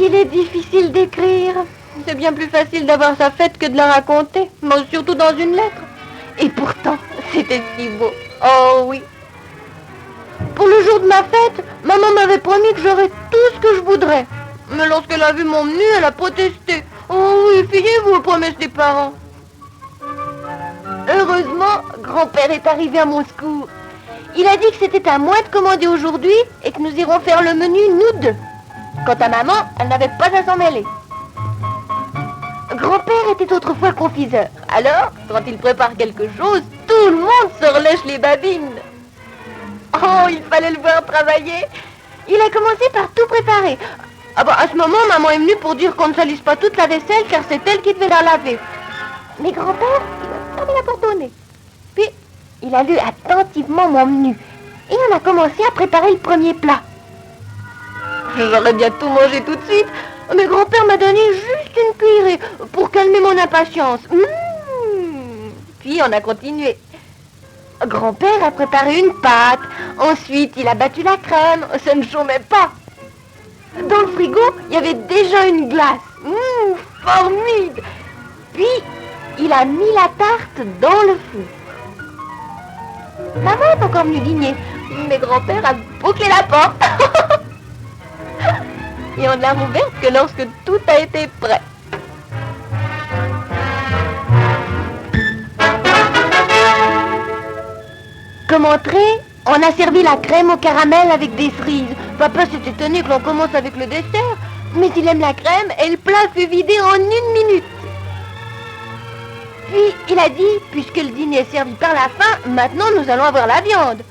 qu'il est difficile d'écrire. C'est bien plus facile d'avoir sa fête que de la raconter, mais surtout dans une lettre. Et pourtant, c'était si beau. Oh oui. Pour le jour de ma fête, maman m'avait promis que j'aurais tout ce que je voudrais. Mais lorsqu'elle a vu mon menu, elle a protesté. Oh oui, fiez-vous aux promesses des parents. Heureusement, grand-père est arrivé à mon secours. Il a dit que c'était à moi de commander aujourd'hui et que nous irons faire le menu nous deux. Quant à maman, elle n'avait pas à s'en mêler. Grand-père était autrefois confiseur. Alors, quand il prépare quelque chose, tout le monde se relèche les babines. Oh, il fallait le voir travailler. Il a commencé par tout préparer. Ah bah, à ce moment, maman est venue pour dire qu'on ne salisse pas toute la vaisselle car c'est elle qui devait la laver. Mais grand-père, il a pas bien abandonné. Puis, il a lu attentivement mon menu. Et on a commencé à préparer le premier plat. J'aurais bien tout mangé tout de suite, mais grand-père m'a donné juste une cuillerée pour calmer mon impatience. Puis on a continué. Grand-père a préparé une pâte. Ensuite, il a battu la crème. Ça ne chômait pas. Dans le frigo, il y avait déjà une glace. Formide. Puis, il a mis la tarte dans le four. Maman est encore venue dîner, mais grand-père a bouclé la porte. Et on ne l'a rouverte que lorsque tout a été prêt. Comme entrée, on a servi la crème au caramel avec des cerises. Papa s'est étonné que l'on commence avec le dessert, mais il aime la crème et le plat fut vidé en 1 minute. Puis il a dit, puisque le dîner est servi par la fin, maintenant nous allons avoir la viande.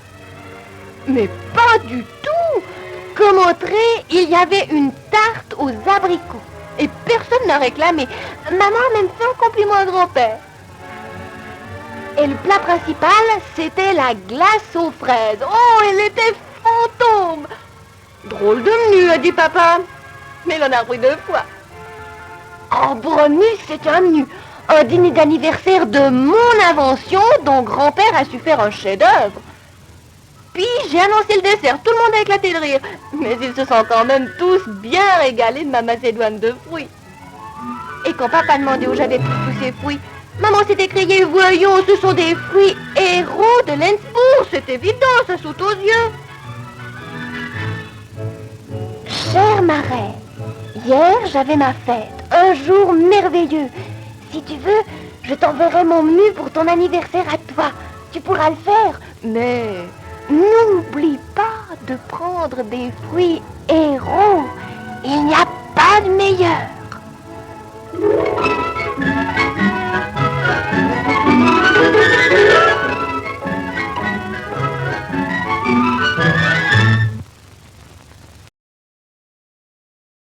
Mais pas du tout. Comme entrée, il y avait une tarte aux abricots. Et personne n'a réclamé. Maman a même fait un compliment à grand-père. Et le plat principal, c'était la glace aux fraises. Oh, elle était fantôme. Drôle de menu, a dit papa. Mais il en a pris 2 fois. Oh, pour un menu, c'était un menu. Un dîner d'anniversaire de mon invention dont grand-père a su faire un chef-d'œuvre. Puis j'ai annoncé le dessert, tout le monde a éclaté de rire. Mais ils se sont quand même tous bien régalés de ma macédoine de fruits. Et quand papa demandait où j'avais pris tous ces fruits, maman s'est écriée, voyons, ce sont des fruits héros de Lensbourg, c'est évident, ça saute aux yeux. Cher Marais, hier j'avais ma fête, un jour merveilleux. Si tu veux, je t'enverrai mon menu pour ton anniversaire à toi. Tu pourras le faire, mais n'oublie pas de prendre des fruits héros. Il n'y a pas de meilleur.